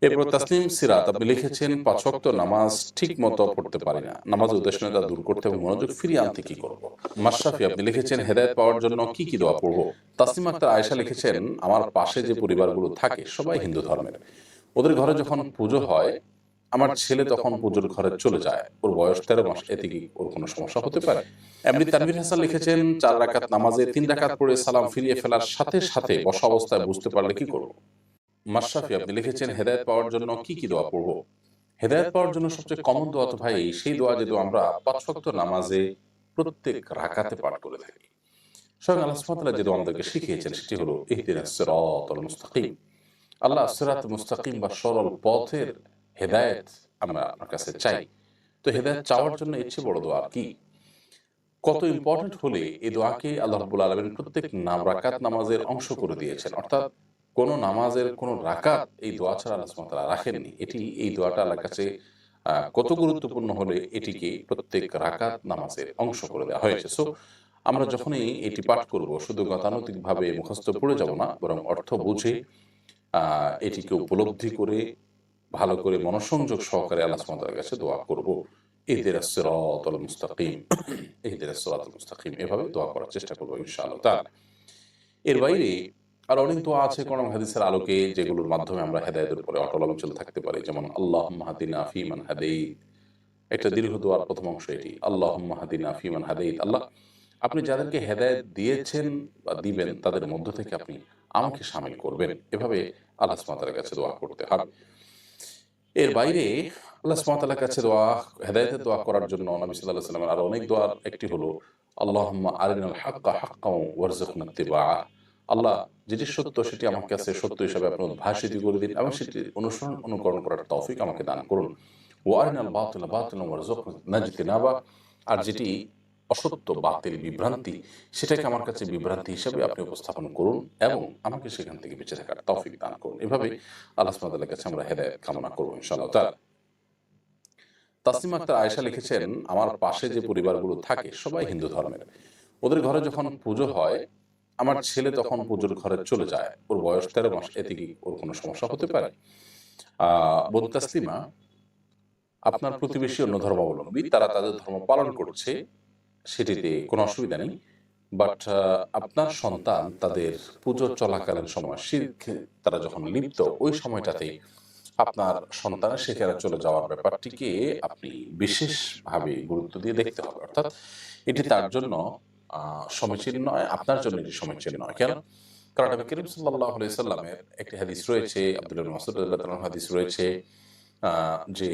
এরপর তাসনিম সিরাত আপনি লিখেছেন, ৫ ওয়াক্ত নামাজ ঠিক মতো পড়তে পারি না, নামাজের উদ্দেশ্যটা দূর করতে এবং মনোযোগ ফিরিয়ে আনতে কি করব? মাশরাফি আপনি লিখেছেন, হেদায়েত পাওয়ার জন্য কি কি দোয়া পড়ব? তাসনিম আক্তার আয়েশা লিখেছেন, আমার পাশে যে পরিবারগুলো থাকে সবাই হিন্দু ধর্মের। ওদের ঘরে যখন পুজো হয়, আমার ছেলে তখন পুজোর ঘরে চলে যায়। ওর বয়স ১৩ মাস। এতে কি ওর কোনো সমস্যা হতে পারে? এমনি তানভীর হাসান লিখেছেন, ৪ রাকাত নামাজে ৩ রাকাত পড়ে সালাম ফিরিয়ে ফেলার সাথে সাথে বসা অবস্থায় বুঝতে পারলে কি করব? মাশরাফি আপনি লিখেছেন, হেদায়েত পাওয়ার জন্য কি কি দোয়া পড়ব? হেদায়েত পাওয়ার জন্য সবচেয়ে কমন দোয়া তো ভাই সেই দোয়া যে দোয়া আমরা ৫ ওয়াক্ত নামাজে প্রত্যেক রাকাতে পাঠ করে থাকি। স্বয়ং আল্লাহ সুবহানাহু ওয়া তাআলা যে দোয়া আমাদেরকে শিখিয়েছেন সেটি হলো ইহদিনাস সিরাতাল মুস্তাকিম। আল্লাহ সিরাত মুস্তাকিম বা সরল পথের হেদায়েত আমরা আপনার কাছে চাই। তো হেদায়েত চাওয়ার জন্য এর চেয়ে বড় দোয়া আর কি? কত ইম্পর্টেন্ট হলে এই দোয়াকে আল্লাহ রাব্বুল আলামিন প্রত্যেক রাকাত নামাজের অংশ করে দিয়েছেন। অর্থাৎ কোন নামাজের কোন রাকাত এই দোয়া ছাড়া আল্লাহ সুবহানাহু ওয়া তাআলা রাখেননি। এই দোয়াটা আল্লাহর কাছে কত গুরুত্বপূর্ণ হলে এটিকে প্রত্যেক রাকাত নামাজের অংশ করে দেওয়া হয়েছে। সো আমরা যখনই এটি পাঠ করব শুধু গতানুগতিকভাবে মুখস্থ পড়ে যাব না, বরং অর্থ বুঝে এটিকে উপলব্ধি করে ভালো করে মনোসংযোগ সহকারে আল্লাহ সুবহানাহু ওয়া তাআলার কাছে দোয়া করব। ইহদিনাস সিরাতাল মুস্তাকিম, ইহদিনাস সিরাতাল মুস্তাকিম এভাবে দোয়া করার চেষ্টা করব ইনশাআল্লাহ তাআলা। এর বাইরে আরো অনেক দোয়া আছে কোরআন হাদিসের আলোকে যেগুলোর মাধ্যমে আমরা হেদায়েতের উপরে অটল অবিচল থাকতে পারি। যেমন আল্লাহুম্মা হাদিনা ফীমান হাদাইত। একটা দীর্ঘ দোয়ার প্রথম অংশ এটি। আল্লাহুম্মা হাদিনা ফীমান হাদাইত। আল্লাহ, আপনি যাদেরকে হেদায়েত দিয়েছেন বা দিবেন তাদের মধ্য থেকে আপনি আমাকে শামিল করবেন। এভাবে আল্লাহ সুবহানাহু ওয়া তাআলার কাছে দোয়া করতে হবে। এর বাইরে আল্লাহ সুবহানাহু ওয়া তাআলার কাছে দোয়া হেদায়েতের দোয়া করার জন্য নবী সাল্লাল্লাহু আলাইহি ওয়াসাল্লামের আরো অনেক দোয়ার একটি হলো আল্লাহুম্মা আরিনাল হাক্কা হাক্কাও ওয়ারযুকনা ইত্তিবাআহ। আল্লাহ, যেটি সত্য সেটি আমার কাছে সত্য হিসেবে আপনি উদ্ভাসিত করে দিন এবং সেটি অনুকরণ করার তৌফিক আমাকে দান করুন। ওয়া আরিনাল বাতিলা বাতিলান ওয়ারযুকনা ইজতিনাবা। আর যেটি অসত্য, বাতিল, বিভ্রান্তি সেটাকে আমার কাছে বিভ্রান্তি হিসেবে আপনি উপস্থাপন করুন এবং আমাকে সেখান থেকে বেঁচে থাকার তৌফিক দান করুন। এভাবে আল্লাহ সুবহানাহু ওয়া তাআলার কাছে আমরা হেদায়েত কামনা করব ইনশাআল্লাহ তাআলা। তাসনিম আক্তার আয়েশা লিখেছেন, আমার পাশে যে পরিবারগুলো থাকে সবাই হিন্দু ধর্মের। ওদের ঘরে যখন পুজো হয়, আমার ছেলে তখন পুজোর ঘরে চলে যায়। ওর বয়স ১৩ মাস। এতে কি ওর কোনো সমস্যা হতে পারে? বোন তাসলিমা, আপনার প্রতিবেশী অন্য ধর্মাবলম্বী, তারা তাদের ধর্ম পালন করছে, সেটিতে কোনো অসুবিধা নেই। বাট আপনার সন্তান তাদের পুজো চলাকালীন সময় শিরকে তারা যখন লিপ্ত, ওই সময়টাতে আপনার সন্তানের সেখানে চলে যাওয়ার ব্যাপারটিকে আপনি বিশেষভাবে গুরুত্ব দিয়ে দেখতে হবে। অর্থাৎ এটি তার জন্য সমীচীন নয়, আপনার জন্য এটি সমীচীন নয়। কেন? কারণ নবী করিম সাল্লাল্লাহু আলাইহি সাল্লামের একটি হাদিস রয়েছে, আব্দুল্লাহ ইবনে মাসউদ রাদিয়াল্লাহু তাআলার হাদিস রয়েছে, যে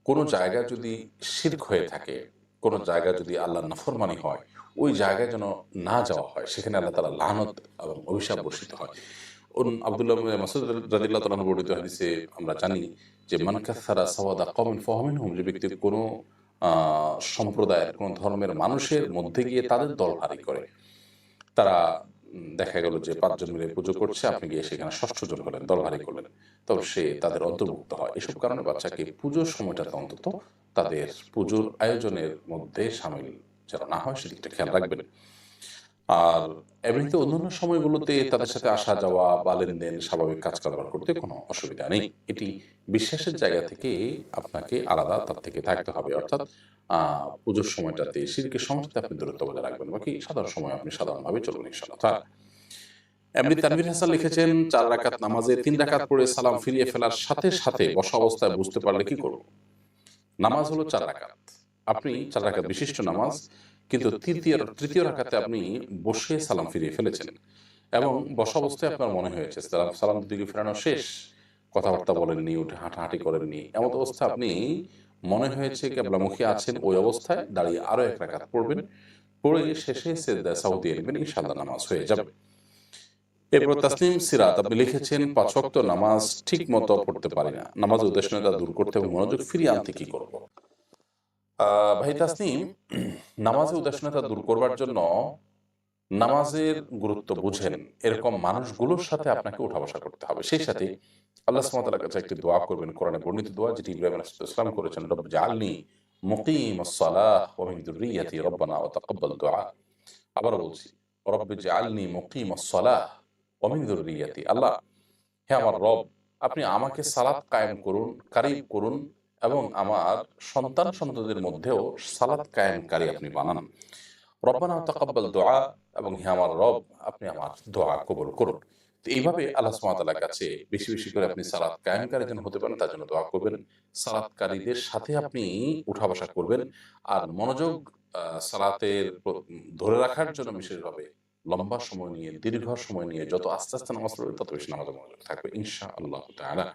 কোনো জায়গায় যদি শিরক হয়ে থাকে, কোনো জায়গায় যদি আল্লাহর নাফরমানি হয়, ওই জায়গায় যেন না যাওয়া হয়। সেখানে আল্লাহ তাআলার লানত এবং অভিশাপ বর্ষিত হয়। আব্দুল্লাহ ইবনে মাসউদ রাদিয়াল্লাহু তাআলা বর্ণিত হাদিসে আমরা জানি যে মান কাসারা সাওয়াদা কওমিন ফাহুয়া মিনহুম, যে ব্যক্তি কোনো সম্প্রদায়ের কোনো ধর্মের মানুষের মধ্যে গিয়ে তাদের দলহারি করে, তারা দেখা গেল যে ৫ জন মিলে পুজো করছে, আপনি গিয়ে সেখানে ৬ষ্ঠ জন হলেন, দলহারি করলেন, তবে সে তাদের অন্তর্ভুক্ত হয়। এসব কারণে বাচ্চাকে পুজোর সময়টাতে অন্তত তাদের পুজোর আয়োজনের মধ্যে শামিল যেন না হয় সেদিকটা খেয়াল রাখবেন। আর এমনিতে অন্যান্য সময়গুলোতে তাদের সাথে আসা যাওয়া বা লেনদেন স্বাভাবিক কাজ কারবার করতে কোনো অসুবিধা নেই। এটি বিশ্বাসের জায়গা থেকে আপনাকে আলাদা তার থেকে থাকতে হবে। অর্থাৎ পুজোর সময়টাতে শিরকের সময়টাতে আপনি দূরত্ব বজায় রাখবেন। বাকি সাধারণ সময় আপনি সাধারণভাবে চলুন ইনশাআল্লাহ তাআলা। এমনি তানভীর হাসান লিখেছেন, ৪ রাকাত নামাজে ৩ রাকাত পড়ে সালাম ফিরিয়ে ফেলার সাথে সাথে বসা অবস্থায় বুঝতে পারলে কি করব? নামাজ হলো ৪ রাকাত। আপনি ৪ রাকাত বিশিষ্ট নামাজ, কিন্তু তৃতীয় রাকাতে আপনি বসে সালাম ফিরিয়ে ফেলেছেন এবং বসা অবস্থায় আপনার মনে হয়েছে সালাম দিকে ফেরানো শেষ, কথাবার্তা বলেননি, উঠে হাঁটাহাঁটি করেননি, এমন অবস্থা আপনি মনে হয়েছে কিবলামুখী আছেন, ওই অবস্থায় দাঁড়িয়ে আরো ১ রাকাত পড়বেন, পড়ে শেষে সিজদায় সাহু দিয়ে নেবেন, ইনশাআল্লাহ নামাজ হয়ে যাবে। এরপর তাসনিম সিরাত আপনি লিখেছেন, ৫ ওয়াক্ত নামাজ ঠিক মতো পড়তে পারি না, নামাজের উদ্দেশ্যটা দূর করতে এবং মনোযোগ ফিরিয়ে আনতে কি করব? ভাই তাসনিম, নামাজের উদাসীনতা দূর করবার জন্য নামাজের গুরুত্ব বুঝেন এরকম মানুষগুলোর সাথে আপনাকে উঠা বসা করতে হবে। সেই সাথে আল্লাহ সুবহানাহু ওয়া তাআলার কাছে একটি দোয়া করবেন, কোরআনে বর্ণিত দোয়া, যেটি ইব্রাহিম আলাইহিস সালাম করেছেন, রব্বি জাআলনি মুকিমাস সালাহ ওয়া মিন যুররিয়্যাতি রব্বানা ওয়া তাকাব্বাল দুআ। আবারও বলছি, রব্বি জাআলনি মুকিমাস সালাহ ওয়া মিন যুররিয়্যাতি। আল্লাহ, হে আমার রব, আপনি আমাকে সালাত কায়েম করুন, কারীব করুন এবং আমার সন্তান সন্ততির মধ্যেও সালাত কায়েমকারী আপনি বানান। রব্বানা তাকাব্বাল দুআ, এবং হে আমার রব, আপনি আমার দোয়া কবুল করুন। তো এইভাবে আল্লাহ সুবহানাহু ওয়া তাআলার কাছে বেশি বেশি করে আপনি সালাত কায়েমকারী যেন হতে পারেন তার জন্য দোয়া করবেন। সালাতকারীদের সাথে আপনি উঠা বসা করবেন। আর মনোযোগ সালাতের ধরে রাখার জন্য বিশেষভাবে লম্বা সময় নিয়ে, দীর্ঘ সময় নিয়ে যত আস্তে আস্তে নামাজ পড়বেন তত বেশি নামাজে মনোযোগ থাকবে ইনশাআল্লাহ তাআলা।